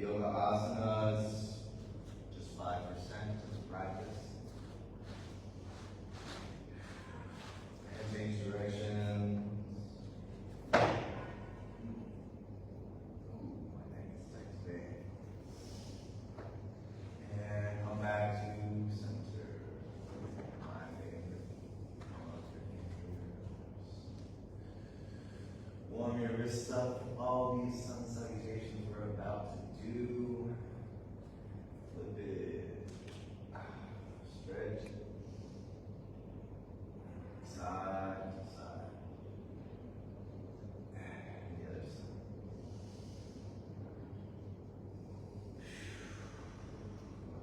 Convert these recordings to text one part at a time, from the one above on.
yoga asanas, just 5% of practice. And change direction. Ooh, my neck is tight today. And come back to center. My favorite. Warm your wrists up. All these sun salutations we're about to do. Flip it. Stretch. Side to side. And the other side.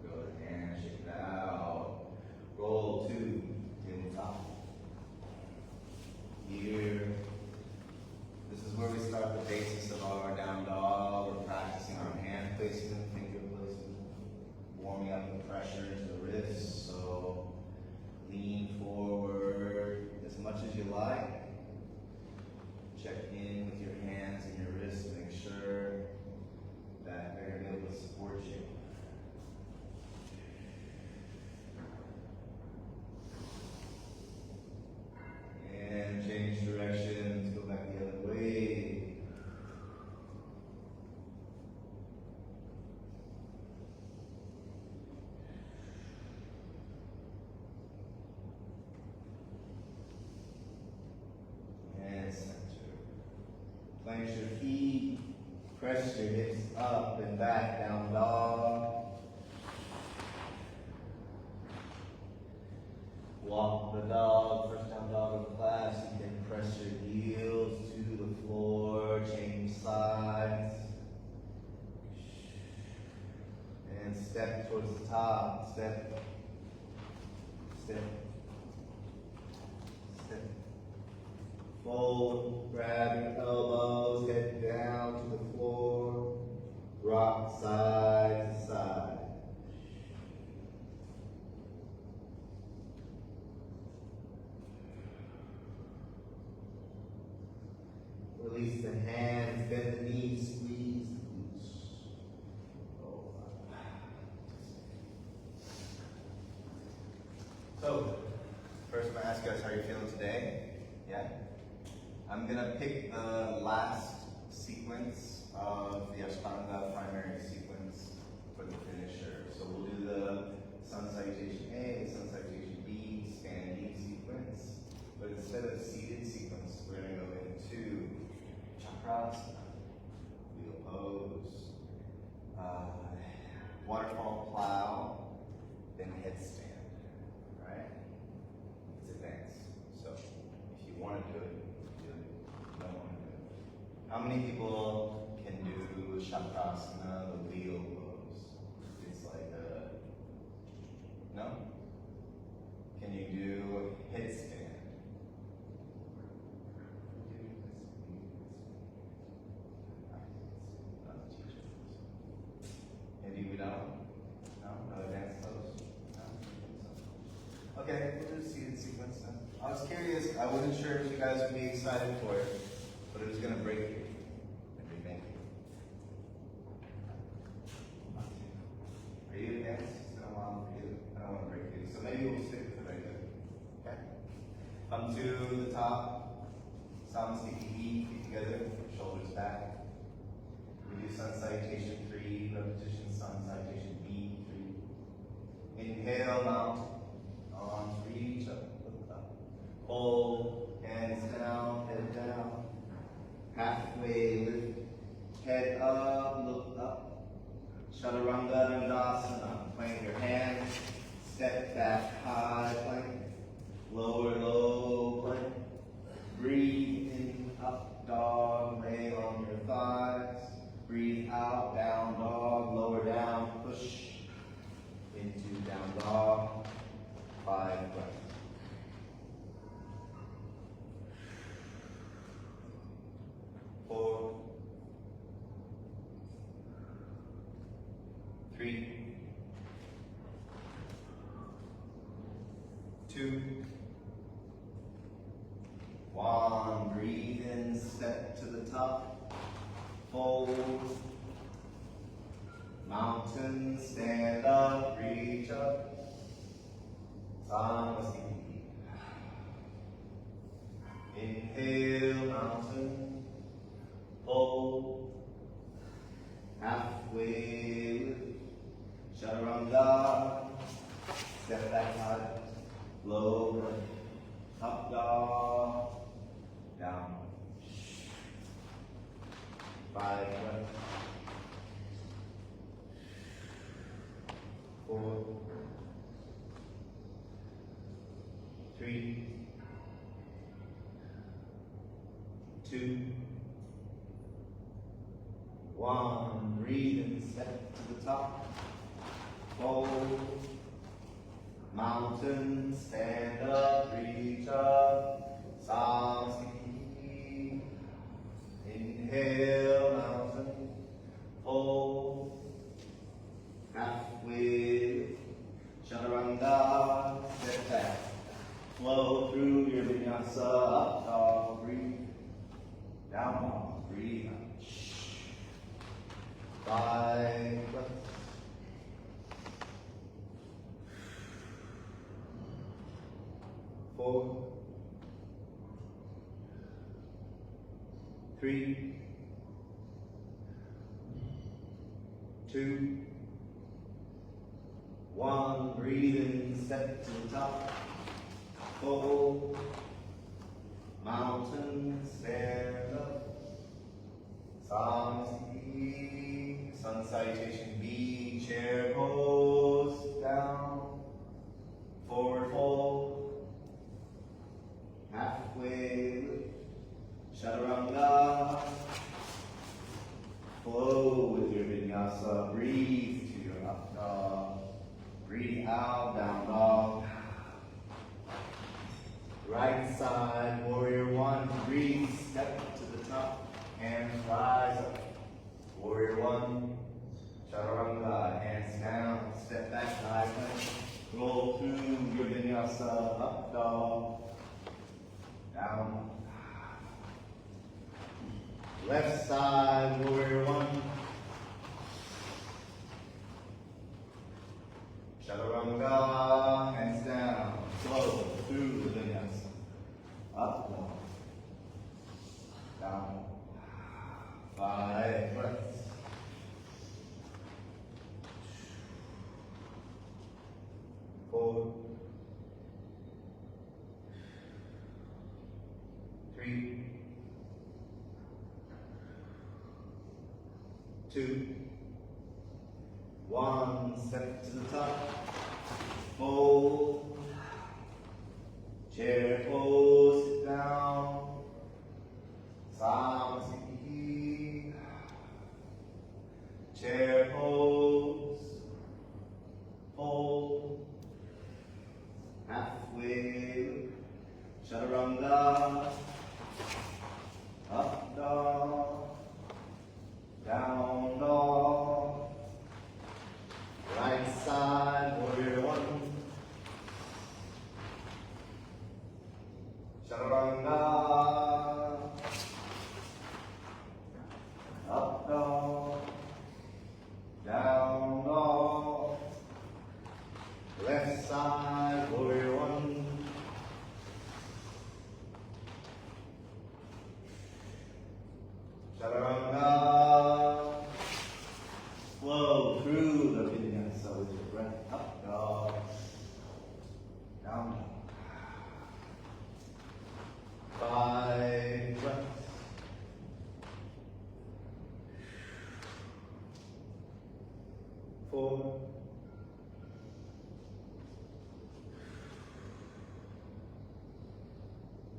Go to hand, shake it out. Roll two, tabletop. Here. This is where we start the basis of our down dog. We're practicing our hand placement, finger placement, warming up the pressure to the wrists. So lean forward as much as you like. Check in with your hands and your wrists. Make sure that they're going to be able to support you. And change directions, go back the other way. And center. Plant your feet, press your hips up and back, down dog. Walk the dog, first down dog of the class. You can press your heels to the floor, change sides. And step towards the top. Step. Step. Step. Fold, grab your elbows, head down to the floor. Rock side to side. Release the hands, bend the knees, squeeze the glutes. So, first I'm going to ask you guys how you're feeling today. Yeah? I'm going to pick the last sequence of the Ashtanga primary sequence for the finisher. So we'll do the sun salutation A, the sun salutation B, standing sequence. But instead of seated sequence, we're going to go into Chakrasana, wheel pose, waterfall plow, then headstand. Right? It's advanced. So if you want to do it, do it. If you don't want to do it. How many people can do Chakrasana, the wheel pose? It's like a no? Can you do headstand? Maybe we don't? No? No advanced pose? No? Okay, we'll do a seated sequence then. I was curious, I wasn't sure if you guys would be excited for it, but it was going to break you. Maybe make you. Are you advanced? It's been a while for you. I don't want to break you. So maybe we'll stick with it right there. Okay? Come to the top. Samasthiti E, feet together, shoulders back. We do sun salutation 3, repetition sun salutation B 3. Inhale, mount on 3, look up. Hold, hands down, head down. Halfway lift, head up, look up. Chaturanga Dandasana, plant your hands, step back, high plank. Lower, low plank. Breathe in, up dog, lay on your thighs. Breathe out, down dog, lower down, push into down dog. 5 breaths. Four, 3, 2, 1. Breathe in, step to the top, fold, Mountain, stand up, reach up. Samasthiti. Inhale, mountain, fold, halfway lift, chaturanga, step back high, low, up dog, down. 5 breaths. 4, 3, 2, 1. Breathe and step to the top. Fold. Mountain, stand up, reach up. Samasthiti. Inhale, mountain. Fold. Halfway. Chaturanga. Step back. Flow through your vinyasa. Up dog. Breathe. Down dog. Breathe out. 5 breaths. 4, 3, 2, 1. Breathe in, step to the top. Fold. Mountain, stand up. Samasthiti. Sun salutation B. Chair pose. Down. Forward fold. Halfway lift. Chaturanga. Flow with your vinyasa. Breathe to your up dog. Breathe out, down dog. Right side, warrior 1. Breathe, step to the top. Hands rise up. Warrior 1. Chaturanga, hands down. Step back, high plank. Roll through your vinyasa. Up dog. Down. Left side, warrior 1. Chaturanga, hands down. Flow through the vinyasa. Up, down. Down. 5 breaths. 4, 3, 2, 1. Step to the top. Fold. Chair pose. Sit down. Samasthiti. Chair pose. Fold. Halfway. Chaturanga. Up dog. Down dog. Right side, warrior 1. Chaturanga. Up dog. Down dog. Left side, warrior 1. Chaturanga. Flow through the vinyasa with your breath. Up dog. Down dog. 5 breaths. 4,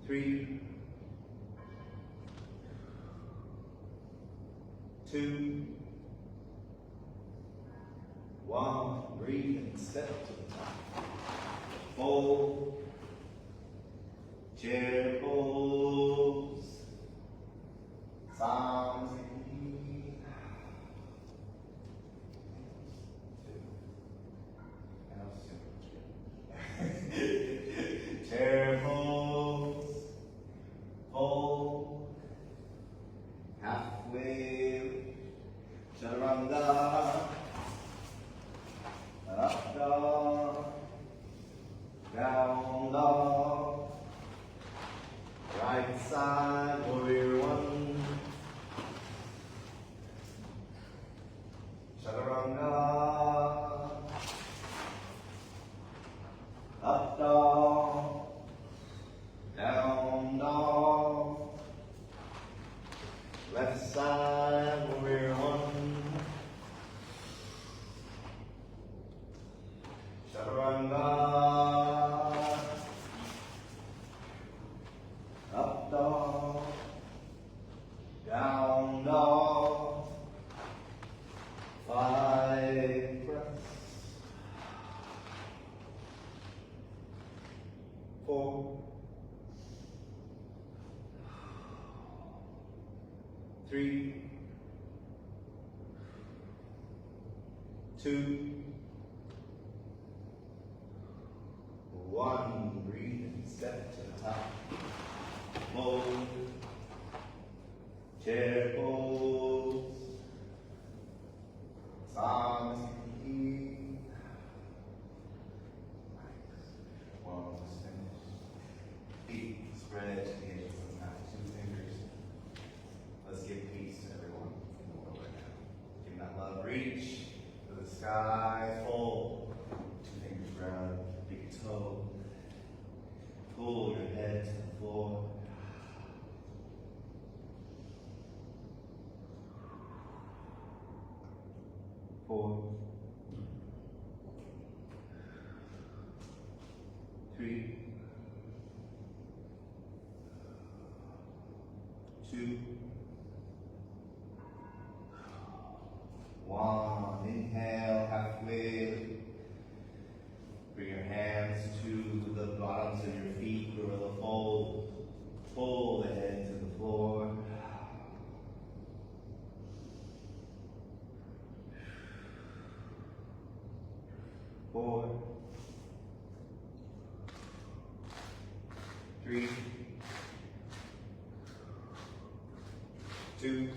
3, 2, 1. Breathe and step to the top. Fold. Chair pose. Samasthiti. Chair pose. Fold. Halfway. Chaturanga. 3, 2, 1. Breathe and step to the top. Hold. Chair pose. Samasthiti. Almost finished. Feet spread to the edges of the mat. 2 fingers. Let's give peace to everyone in the world right now. Give that love. Reach to the sky. Fold. 2 fingers ground. Big toe. Pull your head to the floor. Four, 3, 2, 1. Inhale, halfway. Bring your hands to the bottoms of your feet, gorilla fold. Pull the head to the floor. 4, 3, 2,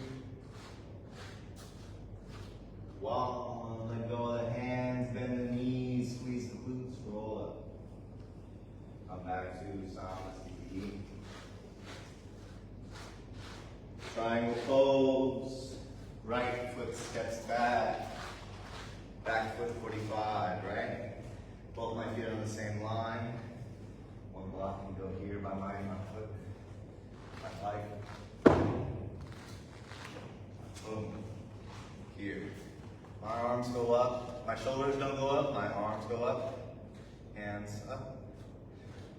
1. Let go of the hands, bend the knees, squeeze the glutes, roll up. Come back to Samasthiti. Triangle pose. Right foot steps back. Back foot 45, right? Both my feet on the same line. One block can go here by my foot. My leg. Boom. Here. My arms go up. My shoulders don't go up. My arms go up. Hands up.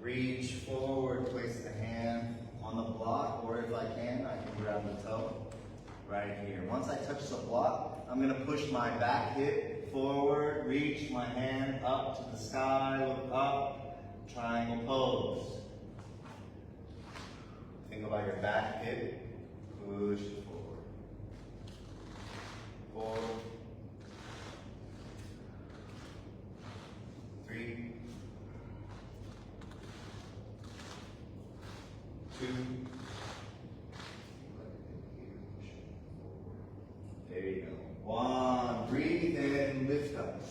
Reach forward. Place the hand on the block, or if I can grab the toe right here. Once I touch the block, I'm going to push my back hip forward, reach my hand up to the sky, look up, triangle pose. Think about your back hip, push forward. 4, 3, 2, there you go. 1, breathe in, lift up.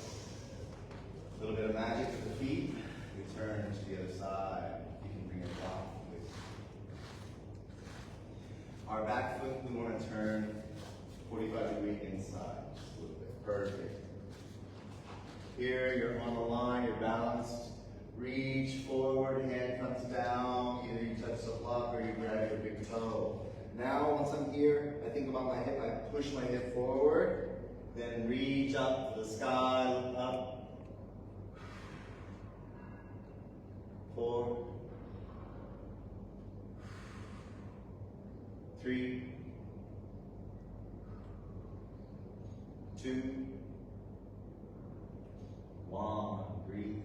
A little bit of magic with the feet. Return to the other side. You can bring it down. Our back foot, we want to turn 45 degrees inside. Just a little bit. Perfect. Here, you're on the line, you're balanced. Reach forward, hand comes down. Either you touch the block or you grab your big toe. Now, once I'm here, I think about my hip. I push my hip forward, then reach up to the sky, look up. 4, 3, 2, 1. Breathe in.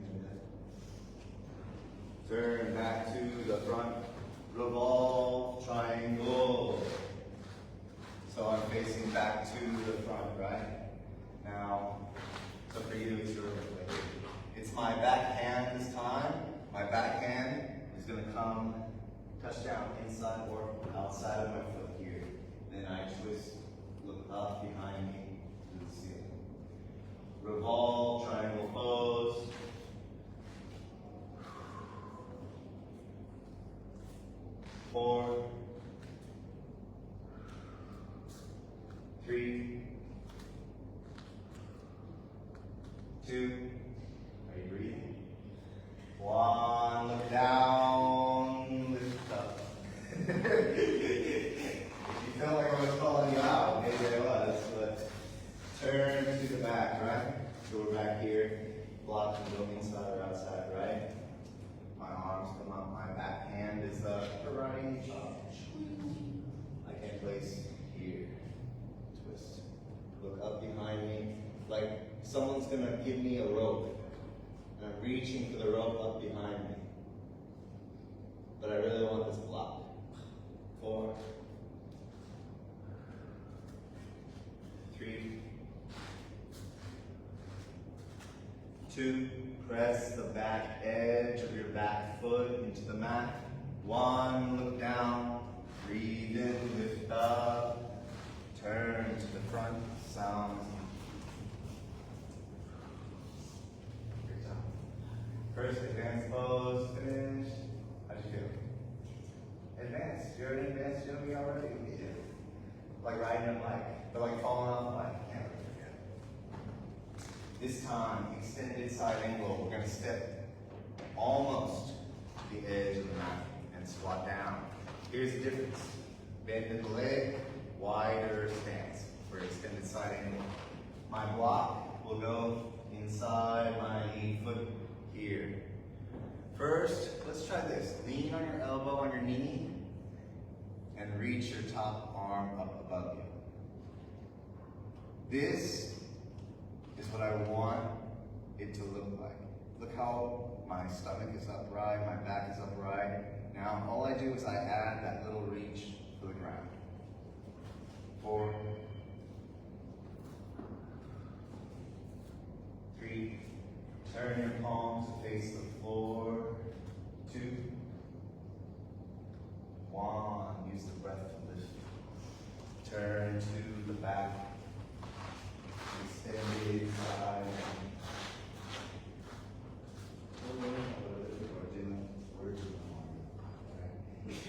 Turn back to the front. Revolve, triangle. So I'm facing back to the front, right? Now, so for you, it's your way. It's my back hand this time. My back hand is going to come, touch down inside or outside of my foot here. Then I twist, look up behind me to the ceiling. Revolve, triangle pose. 4, 3, 2, are you breathing? 1, look down, lift up. If you felt like I was calling you out, maybe I was, but turn to the back, right? So we're back here, block can go inside or outside, right? My arms come up, my back hand is the karate chop. I can place here, twist. Look up behind me, like someone's gonna give me a rope. And I'm reaching for the rope up behind me. But I really want this block. 4, 3, 2, press the back edge of your back foot into the mat. 1, look down, breathe in, lift up, turn to the front, sound. Great job. First advanced pose, finished. How'd you feel? Advanced. You're an advanced yogi already? Yeah. Like riding a bike, but like falling off the bike. Can't really forget. This time, extended side angle. We're gonna step almost the edge of the mat and squat down. Here's the difference. Bend in the leg, wider stance for extended side angle. My block will go inside my lead foot here. First, let's try this. Lean on your elbow on your knee and reach your top arm up above you. This is what I want it to look like. Look how my stomach is upright, my back is upright. Now, all I do is I add that little reach to the ground. 4, 3, turn your palms to face the floor. 2, 1, use the breath to lift. Turn to the back. Extended side.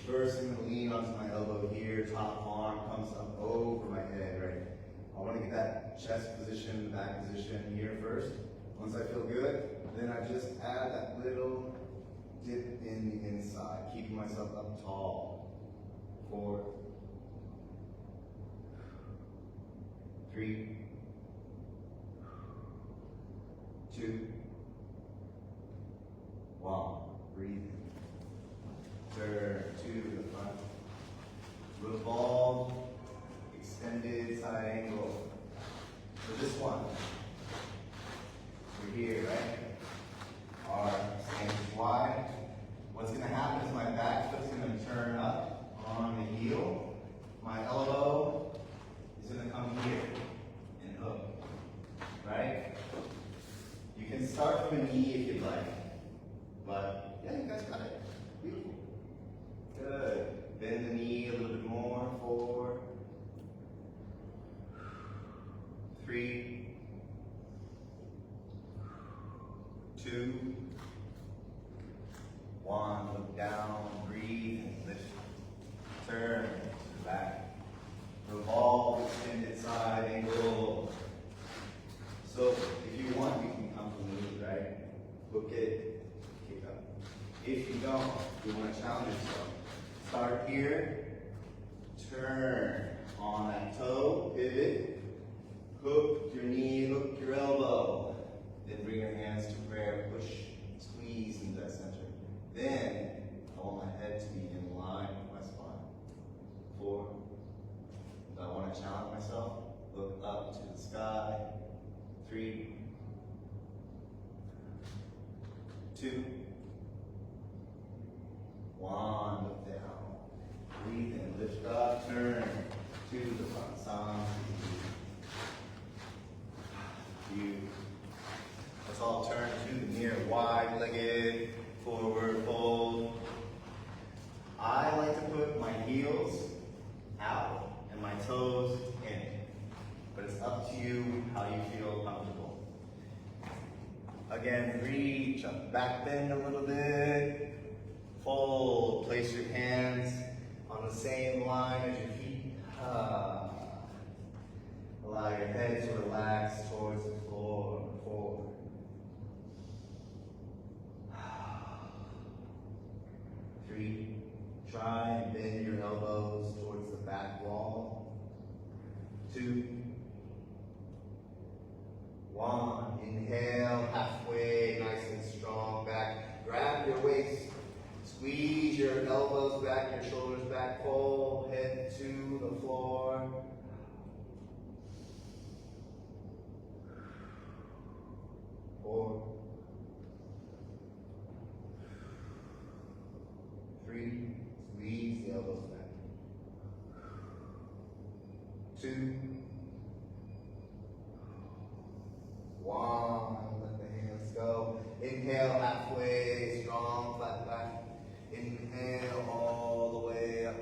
First, I'm going to lean onto my elbow here. Top arm comes up over my head, right? I want to get that chest position, back position here first. Once I feel good, then I just add that little dip in the inside, keeping myself up tall. 4, 3, 2, 1. Breathe in. Turn to the front. Revolve. Extended side angle. For this one, we're here, right? Our stance is wide. What's going to happen is my back foot's going to turn up on the heel. My elbow is going to come here and hook, right? You can start from a knee if you'd like, but yeah, you guys got it. Beautiful. Good. Bend the knee a little bit more. 4, 3, 2, 1. Look down, breathe, and lift. Turn to the back. Revolve, extended side angle. So if you want, you can come to the knee, right? Hook it, kick up. If you don't, you want to challenge yourself. Start here, turn on that toe, pivot, hook your knee, hook your elbow. Then bring your hands to prayer, push, squeeze into that center. Then I want my head to be in line with my spine. 4, if I want to challenge myself, look up to the sky. 3, 2, 1, look down. Breathe in, lift up, turn to the front side. You. Let's all turn to the near wide-legged forward fold. I like to put my heels out and my toes in, but it's up to you how you feel comfortable. Again, reach up, back bend a little bit, fold, place your hands on the same line as your feet. Allow your head to relax towards the floor, forward. 3, try and bend your elbows towards the back wall. 2, 1, inhale, halfway, nice and strong, back. Grab your waist, squeeze your elbows back, your shoulders back, fold, head to the floor. 4, 3, squeeze the elbows back. 2, Inhale halfway, strong, flat back. Inhale all the way up.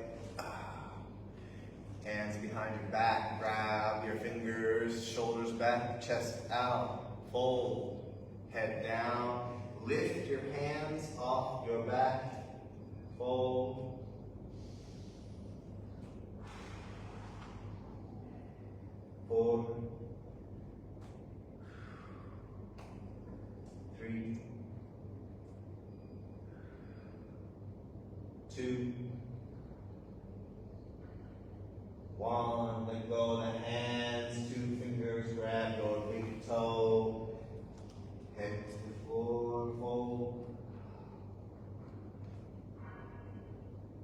Hands behind your back, grab your fingers, shoulders back, chest out, fold, head down, lift your hands off your back, fold, four, three, two, one. Let go of the hands, 2 fingers, grab your big toe, head to the floor, fold,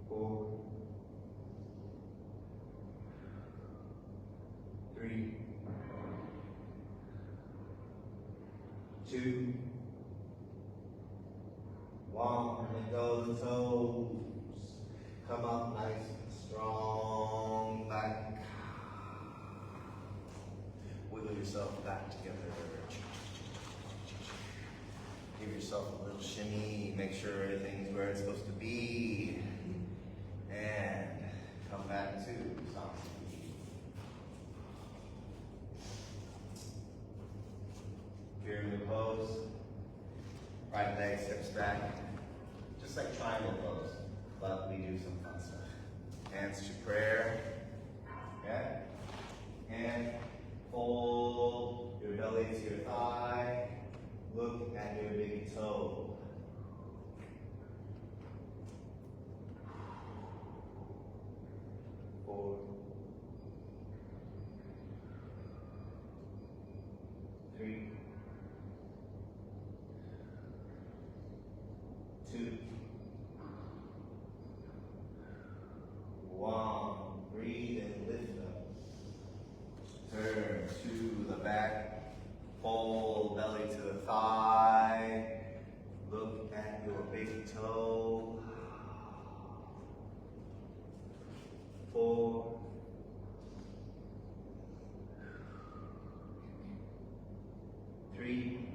4, 3, 2, 1. Let go of the toes. Come up nice and strong, back. Wiggle yourself back together. Give yourself a little shimmy. Make sure everything's where it's supposed to be. And come back to Samasthiti. Pyramid pose. Right leg steps back. Just like triangle pose. But we do some fun stuff. Hands to prayer. Okay? And fold your belly to your thigh. Look at your big toe. Four, three, two, one. Breathe and lift up. Turn to the back. Fold belly to the thigh. Look at your big toe. 4, 3,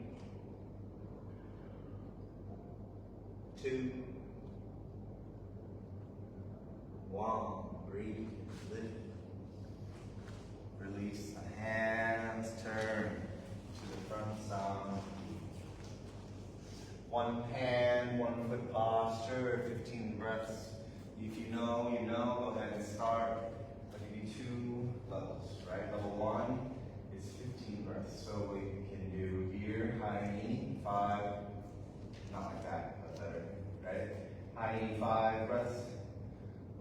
2, 1. Breathe, lift. Release the hands, turn to the front side. 1 hand, 1 foot posture, 15 breaths. If you know, you know. Go ahead and start. I'll give you 2 levels, right? Level 1 is 15 breaths. So we can do here, high knee, 5, not like that, but better, right? High knee, 5 breaths.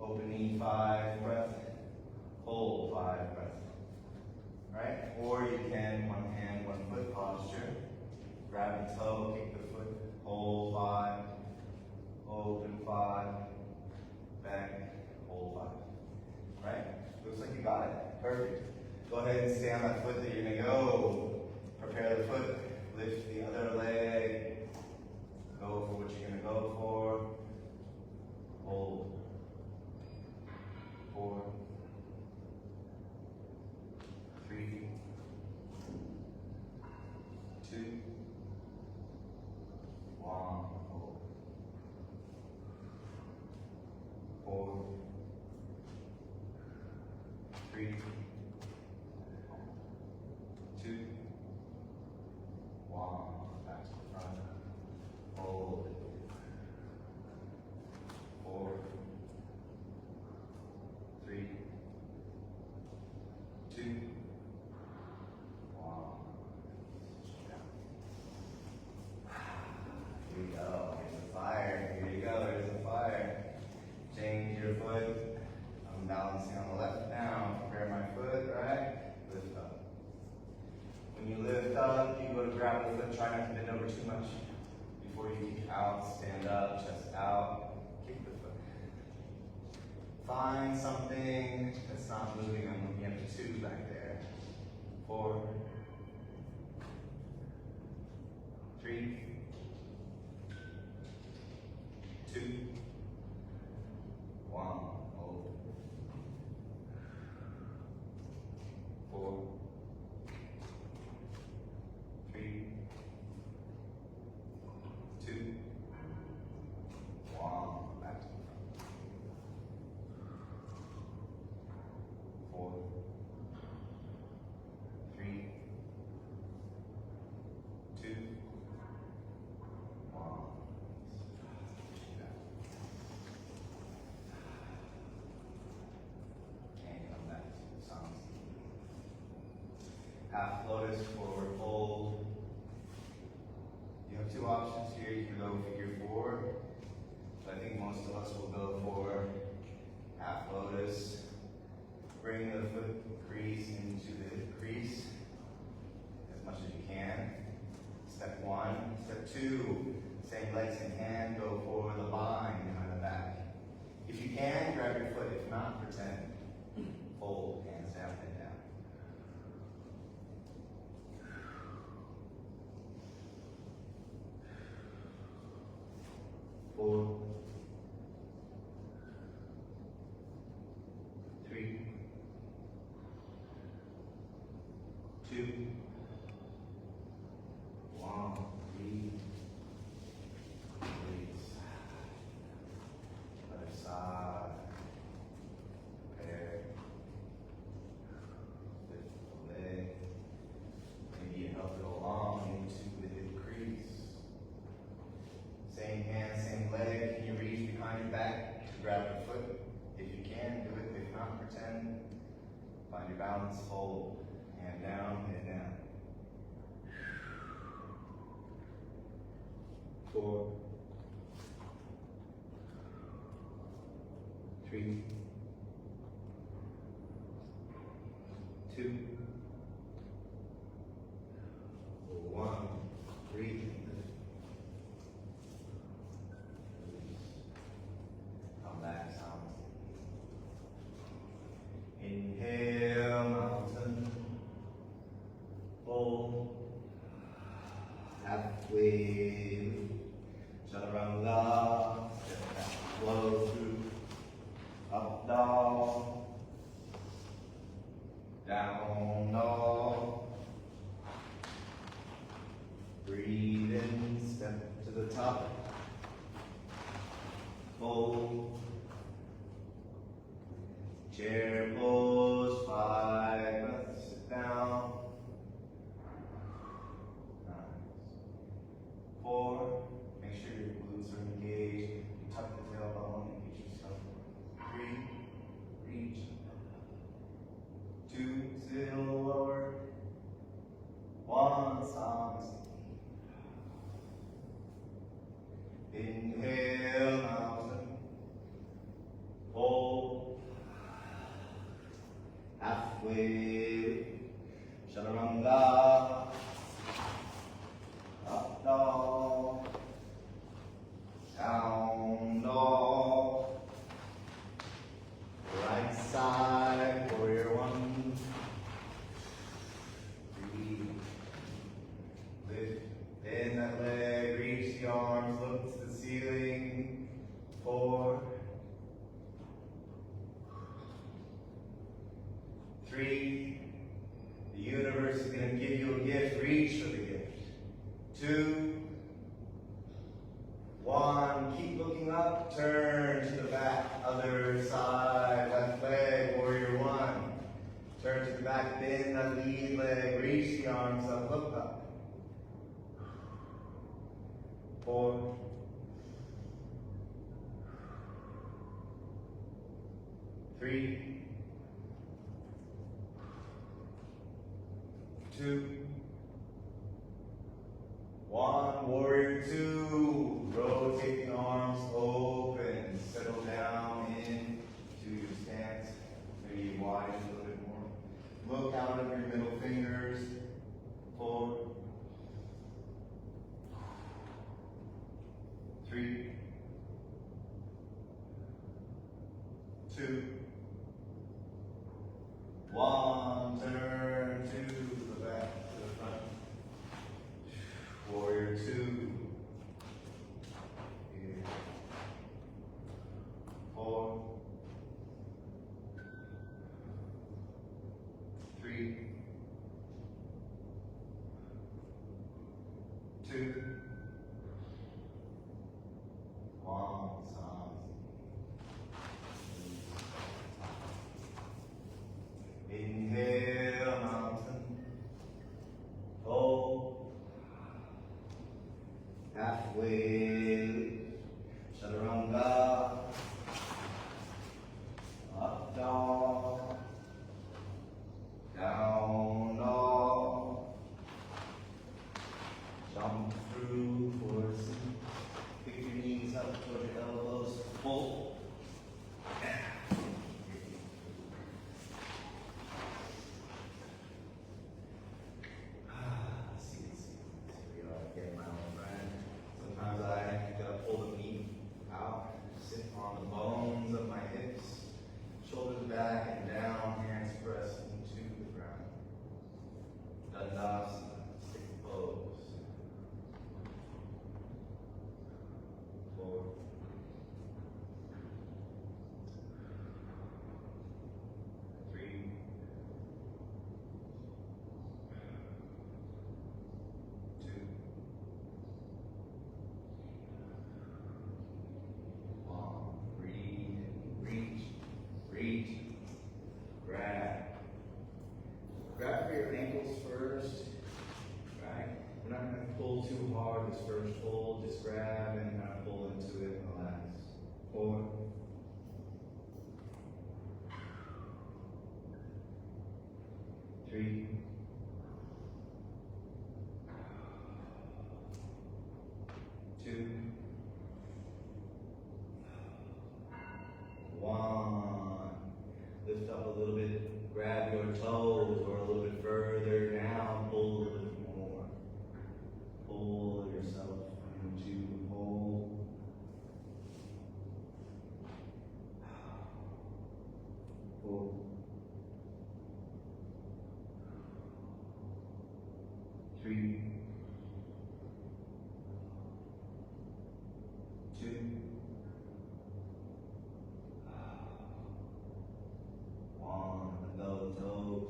Open knee, 5 breaths. Hold 5 breaths. Right? Or you can 1 hand, 1 foot posture. Grab the toe, kick the foot, hold 5, open 5, back, hold 5. Right? Looks like you got it. Perfect. Go ahead and stay on that foot that you're gonna go. Prepare the foot, lift the other leg, go for what you're gonna go for. Hold. 4, 3, 2, 1. Hold. 4, 3, 2, 1. Back to the front. Hold. 4, 3, 2, 1. Here we go. Here's the fire. Here you go. There's the fire. Change your foot. I'm balancing on the left now. Prepare my foot, right? Lift up. When you lift up, you go to grab the foot. Try not to bend over too much before you kick out. Stand up, chest out. Kick the foot. Find something that's not moving. I'm looking at the 2 back there. 4, 3, 2, 1. Hold. 4, 3, half lotus, forward fold. You have two options here. You can go figure four, but I think most of us will go for half lotus. Bring the foot crease into the crease as much as you can. Step one. Step two, same legs in hand, go for the bind behind the back. If you can, grab your foot. If not, pretend. Fold, hands down, head down. Four, three, two, one. Breathe. Release. Other side. Prepare. Lift the leg. Maybe you help it along into the hip crease. Same hand, same leg. Can you reach behind your back to grab the foot? If you can, do it. If not, pretend. Find your balance, hold. Hand down, head down. 4, 3, 2, 1. Breathe. Come back, sound. Inhale, mountain. Fold. Halfway. Chaturanga. Step back. Flow through. Up dog. Down dog. Breathe in. Step to the top. Fold. Chair pose, 5 breaths, sit down. Nice. 4, make sure your glutes are engaged. You tuck the tailbone and get yourself. 3, reach. 2, sit a little lower. 1, Samasthiti. Inhale, mountain. Hold. Halfway, Chaturanga, up dog, down dog, right side, warrior one, breathe, lift, bend that leg, reach the arms, look to the ceiling, 4, 3, the universe is going to give you a gift. Reach for the gift. 2, 1, keep looking up. Turn to the back. Other side. Left leg. Warrior 1. Turn to the back. Bend that lead leg. Reach the arms up. Look up. 4, 3, 2, 1, warrior 2, rotate the arms open, settle down into your stance, maybe widen a little bit more. Look out of your middle fingers, 4, 3, 2, 1, turn to the back, to the front. Warrior 2. Here. 4. 3. 2. 1. Inhale, mountain. Hold. Halfway. Chaturanga. Up dog. Down dog. pull too hard this first hold, just grab and kind of pull into it and relax. 4, 3, 2, 1. Lift up a little bit, grab your toes or a little bit further down, pull a little bit more. Pull yourself into hold. 4, 3, 2, 1. Let go of the toes.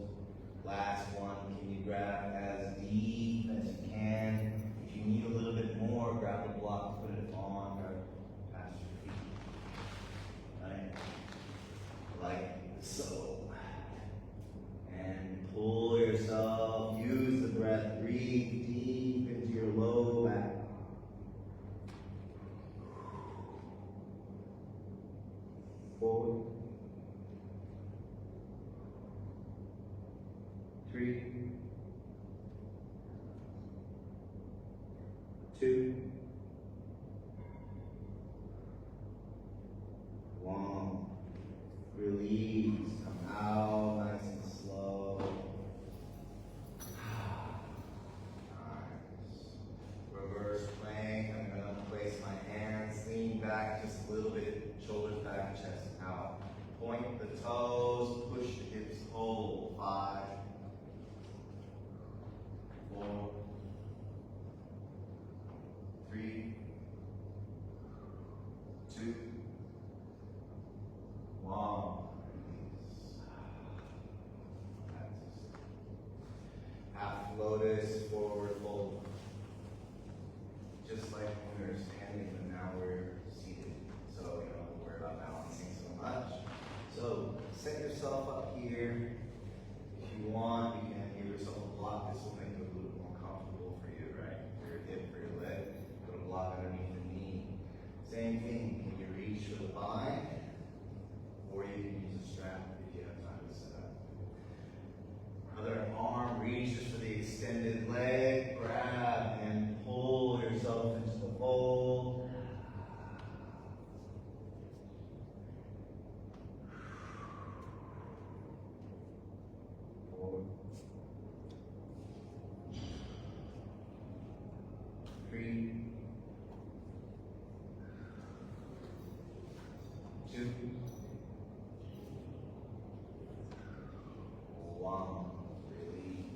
Last one. Can you grab as deep as you can? If you need a little bit more, grab the block, put it on or past your feet. Right? Like so. And pull yourself. Use the breath. Breathe deep into your low back. 4, 3, 2, 1. Release. Come out nice and slow. Nice. Reverse plank. I'm going to place my hands, lean back just a little bit, shoulders back, chest out. Point the toes, push the hips, hold. 5, 4, 3, 2, 1. Half lotus, forward fold. Just like when we were standing, but now we're seated. So you don't worry about balancing so much. So set yourself up here. If you want, you can give yourself a block. This will make it a little more comfortable for you, right? For your hip, for your leg. Put a block underneath the knee. Same thing. Can you reach for the bind? Or you can use a strap if you have time to set up. Other arm reaches for the extended leg. Grab and pull yourself into the fold. 4, 3, 2, 1. Release.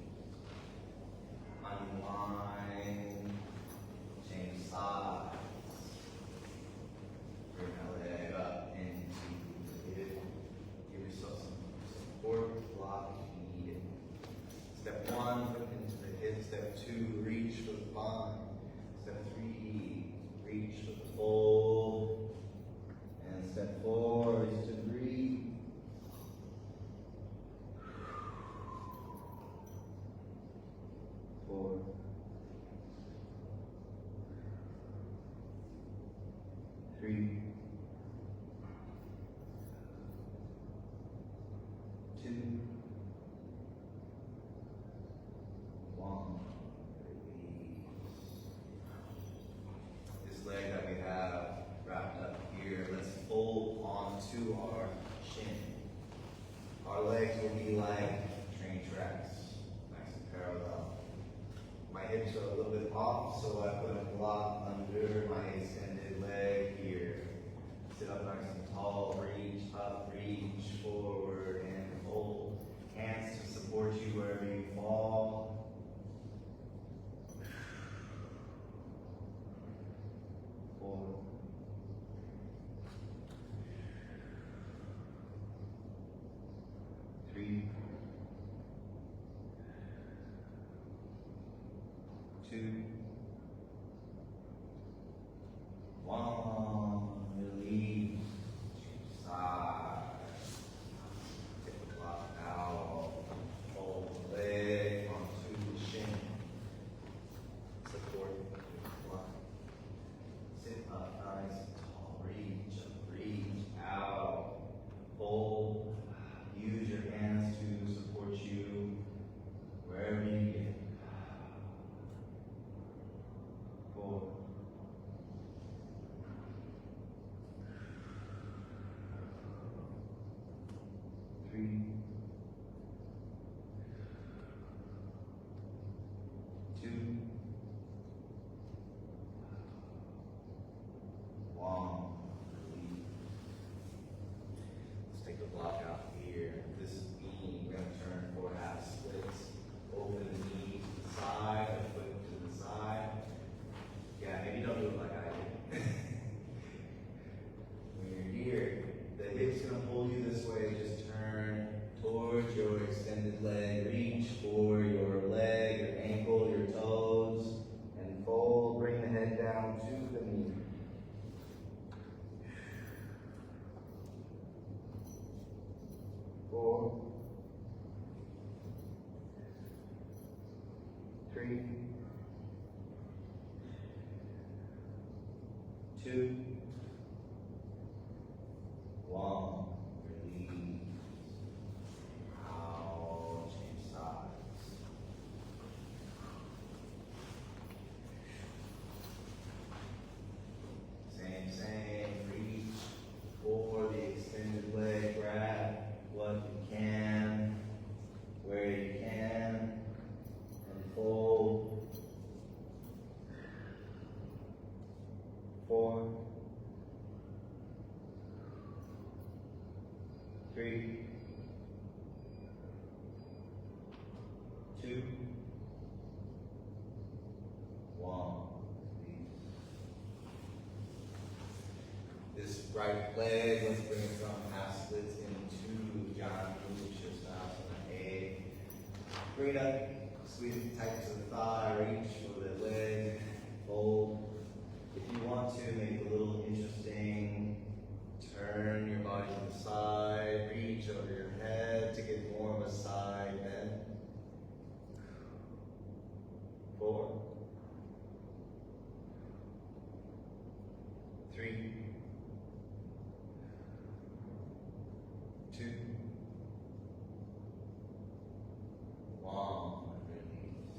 Unwind. Change sides. Bring that leg up into the hip. Give yourself some support, block if you need it. Step 1, foot into the hip. Step 2, reach for the bind. Step 3, reach for the fold. And step 4 is to breathe. 4, 3, 2, 1. This leg that we have wrapped up here, let's fold onto our shin. Our legs will be like train tracks, nice and parallel. My hips are a little bit off, so I put a block under my extended leg here. Sit up nice and tall, reach up, reach forward, and hold. Hands to support you wherever you fall. 4, 3, 2, 1. Release. Side. Take the block out. Hold the leg onto the shin. Support 2, 1. Release. Out. Change sides. Same. Reach for the extended leg. Grab what you can, where you can, and fold. 4, 3, 2, 1. This right leg, let's bring it from half splits into John Lucius now. So A. Bring it up, squeeze it tight to the thigh, reach for the leg, fold. If you want to make it a little interesting, turn your body to the side, reach over your head to get more of a side bend. 4, 3, 2, 1. Release.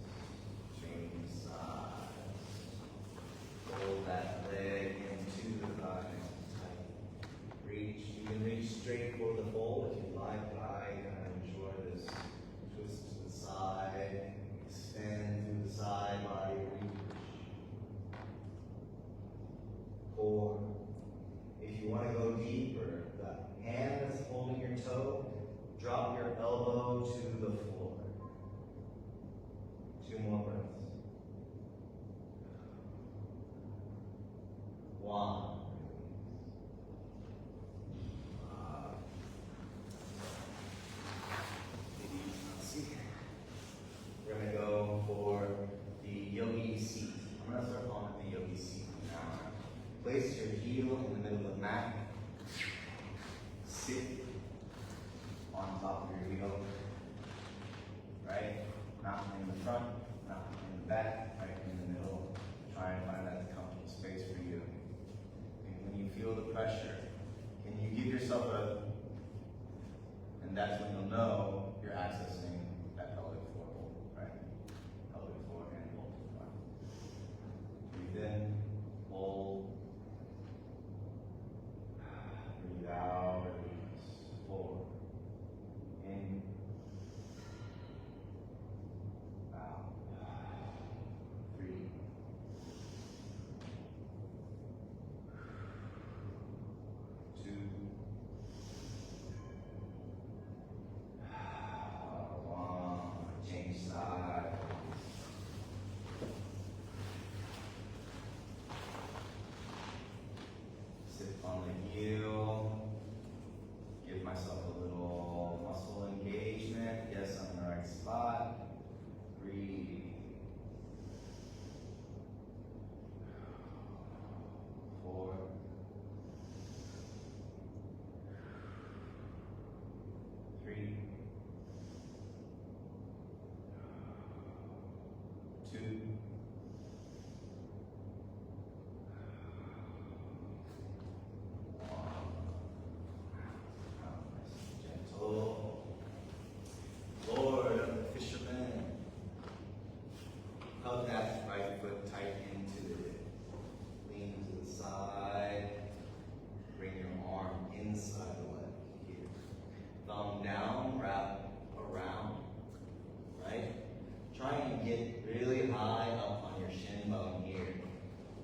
Change sides. Fold that leg into the thigh. Tight. Reach. You can reach straight for the fold if you like, but I kind of enjoy this twist to the side. Extend through the side body. Reach. 4. If you want to go deeper, the hand that's holding your toe, drop your elbow to the floor. 2 more breaths. 1. We're going to go for the yogi seat. I'm going to start calling it the yogi seat now. Place your heel in the middle of the mat. Sit on top of your heel. Right? Not in the front, not in the back, right in the middle. Try and find that comfortable space for you. And when you feel the pressure, can you give yourself a, and that's when you'll know you're accessing that pelvic floor hold, right? Pelvic floor and hold. Breathe in, hold. Breathe out, release. 4. In. Out. 3. 2. 1. Change side. Sit on the heel. Give myself a little muscle engagement. Yes, I'm in the right spot. Breathe. 4. 3. 2. 1. Gentle. Lord of the fisherman. Hug that right foot tight into the rib. Lean to the side. Bring your arm inside the leg here. Thumb down, wrap around. Right? Try and get really high up on your shin bone here.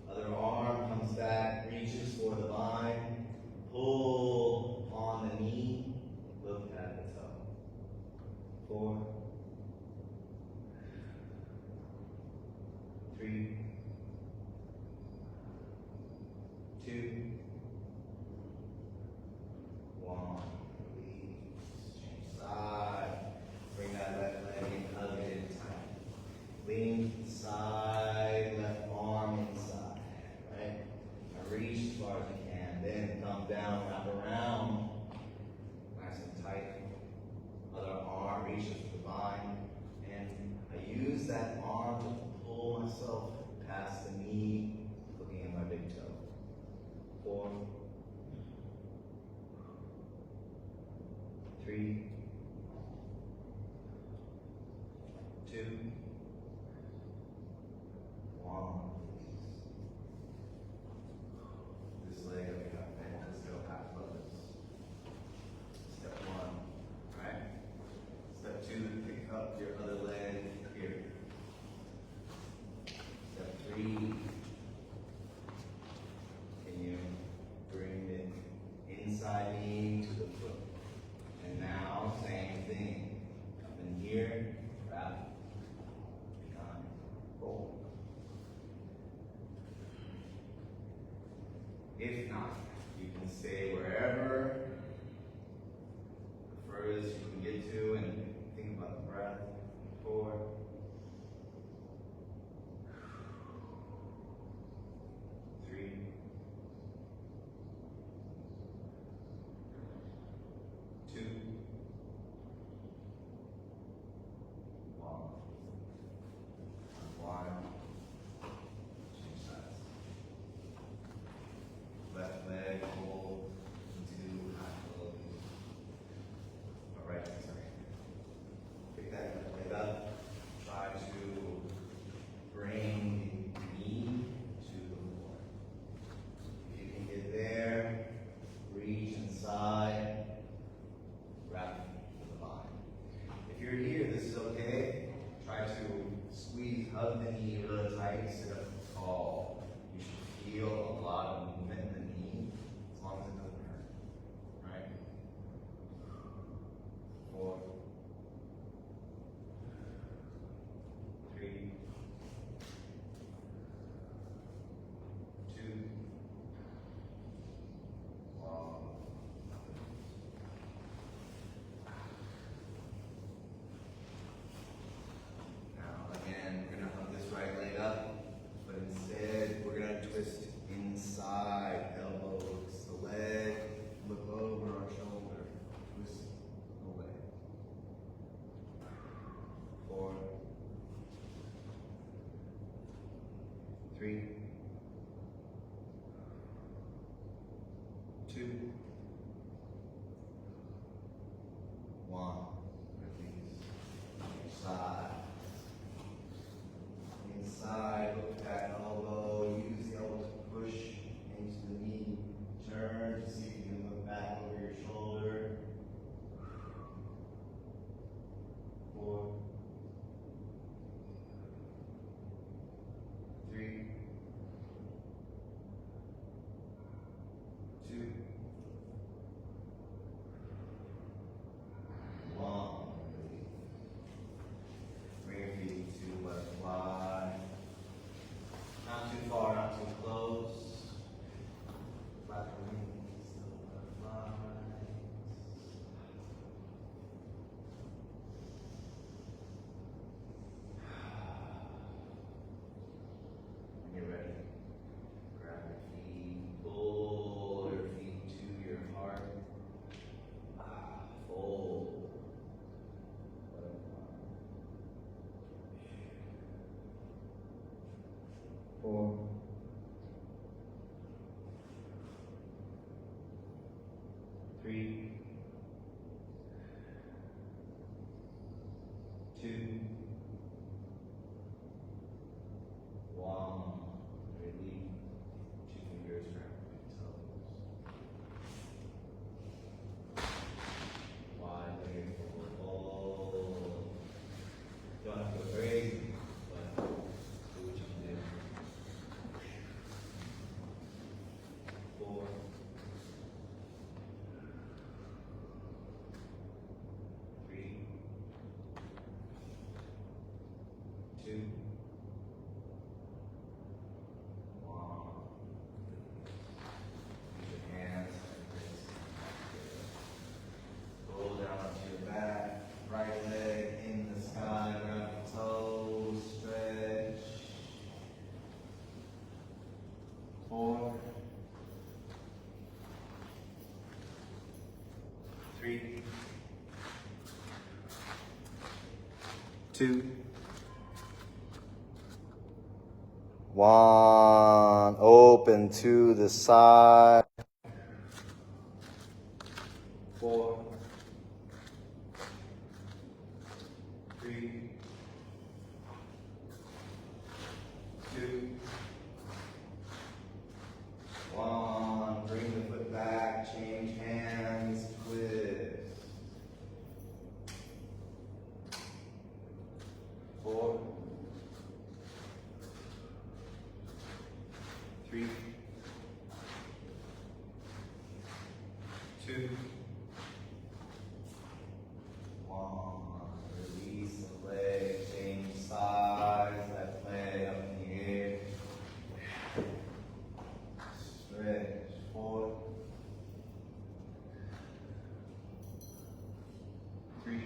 Other arm comes back, reaches for the vine. Pull on the knee. Look at the toe. 4. 3. 2. 1. Release. Change side. Bring that left leg in, hug it in tight. Lean to the side, left arm inside. Right? Now reach as far as you can. Then thumb down, wrap around. Nice and tight. Other arm reaches for the vine. And I use that arm to pull myself past the knee, looking at my big toe. 3. Can you bring it inside knee to the foot? And now, same thing. Up in here, wrap, behind, roll. If not, you can stay wherever the furthest you can get to and think about the breath. 4. 3. 2. 1. 1. Change sides. Left leg pull into high flow. All right, sorry. Pick that left leg up. Try to bring the knee to the floor. If you can get there, reach inside, wrap the body. If you're here, this is okay. Try to squeeze, hug the knee really tight, sit up tall. You should feel a lot of movement in the knee, as long as it doesn't hurt. Right? 4. 3. 2. 1. Now again, we're gonna hug this right leg up, but instead we're gonna twist inside, elbow hooks the leg, look over our shoulder, twist the leg. 4. 3. 2. 1. Release. Side. Inside, look at elbow, use the elbow to push into the knee. Turn to see if you can look back over your shoulder. 4. 3. 2. 1. Bring your feet to butterfly. Not too far, not too close. Flap your wings, still butterflies. When you're ready, grab your feet, pull your feet to your heart. Fold. Butterfly. 4. 3. 2. 1. Release. 2 fingers grab your toes. Wide leg forward fold. Don't have to go crazy, but do what you can do. 4. 3. 2. 1. Use your hands like this. Roll down onto your back. Right leg in the sky. Grab your toes. Stretch. 4. 3. 2. 1. Open to the side. 4. 3. 2. 1. Bring the foot back. Change hands. Twist. 4. 3, 2, 1. Release the leg, change sides, left leg up in the air. Stretch, 4, 3,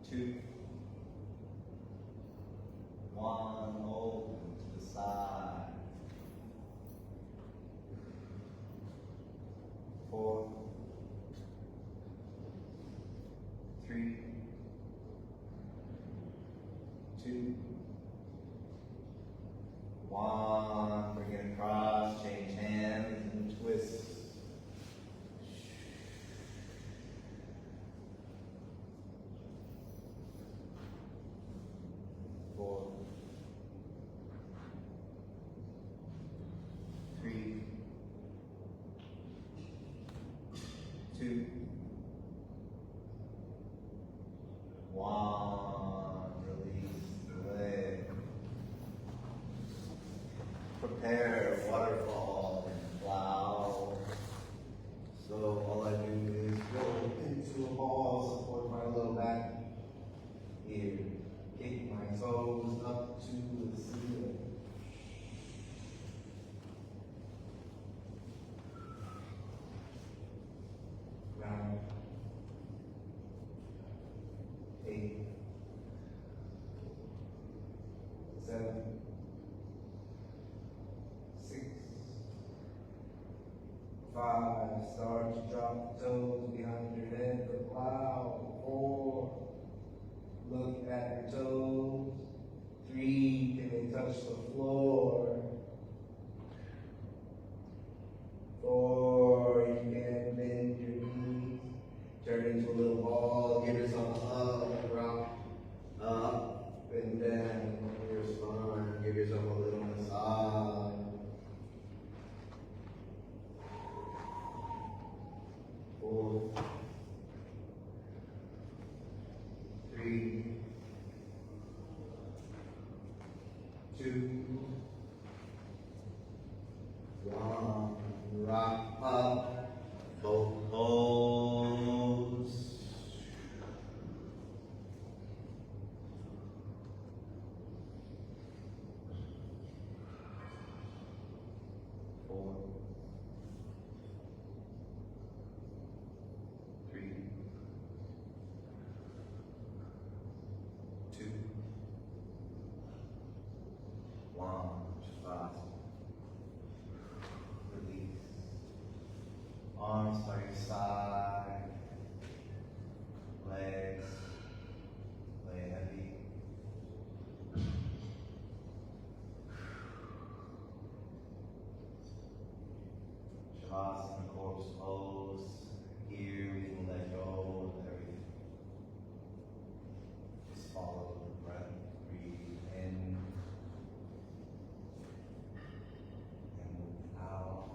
2, 1, open to the side. 4, 3, 2, 1. Bring it across, change hands and twist. 4, 3, 2, 1. Release the leg. Prepare waterfall and plow. So all I do is go into a ball, support my low back here. Kick my toes up to the ceiling. Round. 8, 7, 6, 5. Start to drop the toes behind your head for plow. 4. Look at your toes. 3. Can they touch the floor? 4. You can bend your knees. Turn into a little ball. Give yourself a hug. Rock up and down your spine. Give yourself a little massage. 4, 3, 2, 1. Rock up, both toes. 4, 3, 2, 1. Shavasana. Release. Arms by your side. Legs lay heavy. Shavasana, corpse pose. Here we can let go of everything. Just follow the breath. Breathe in and move out.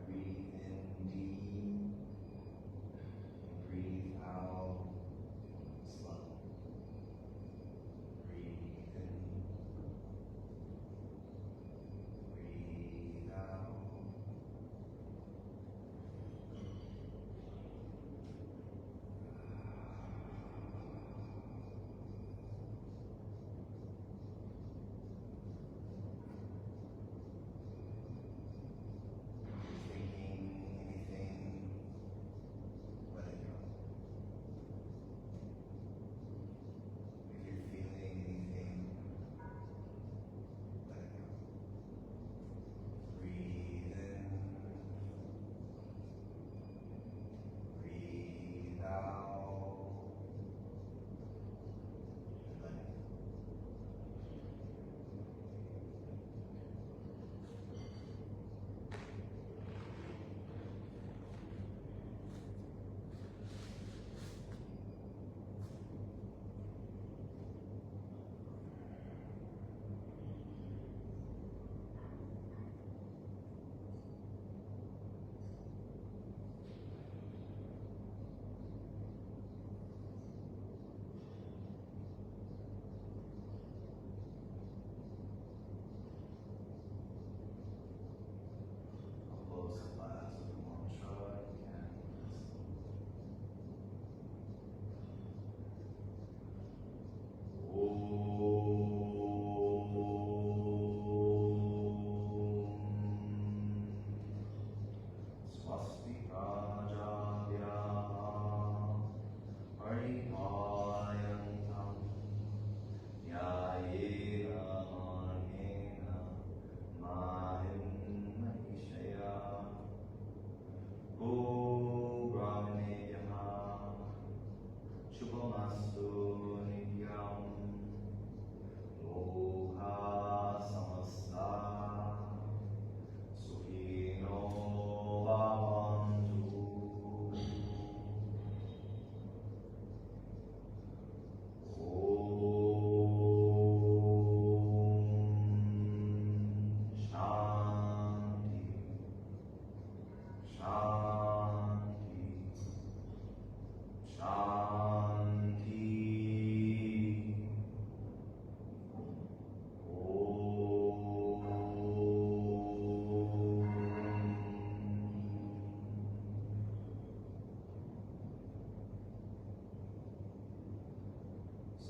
Breathe in deep and breathe out slow. Breathe in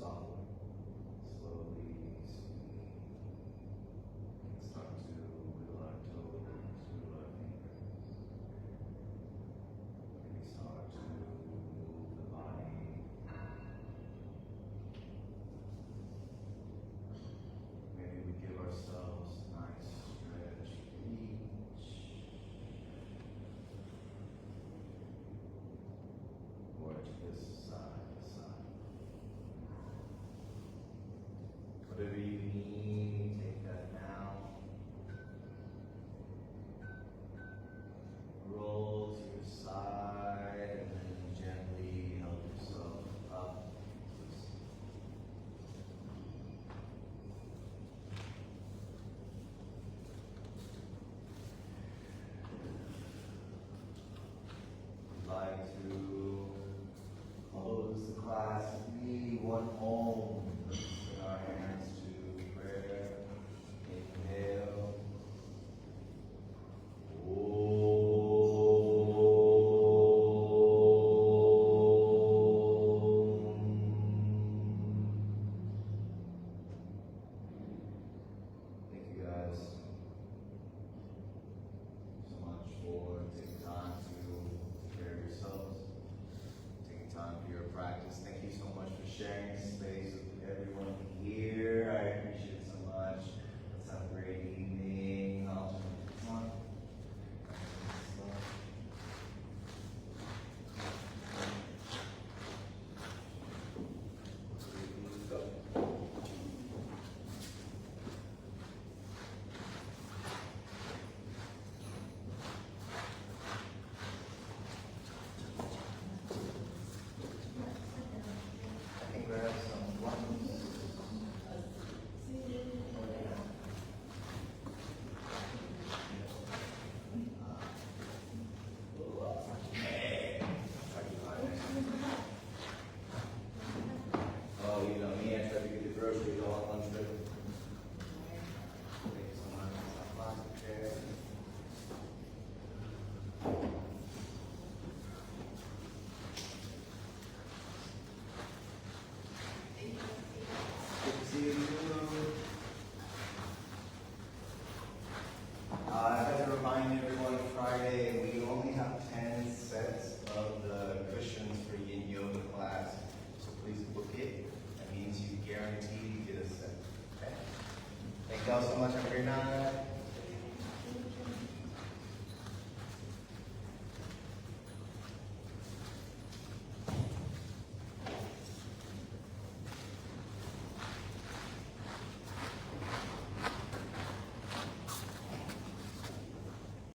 softly. Slowly, start to wiggle our toes, wiggle our fingers. Maybe start to move the body. Maybe we give ourselves a nice stretch, reach. Or to this side, this side. Whatever you need, take that now. Roll to your side and then gently help yourself up. I'd like to close the class with me, one home.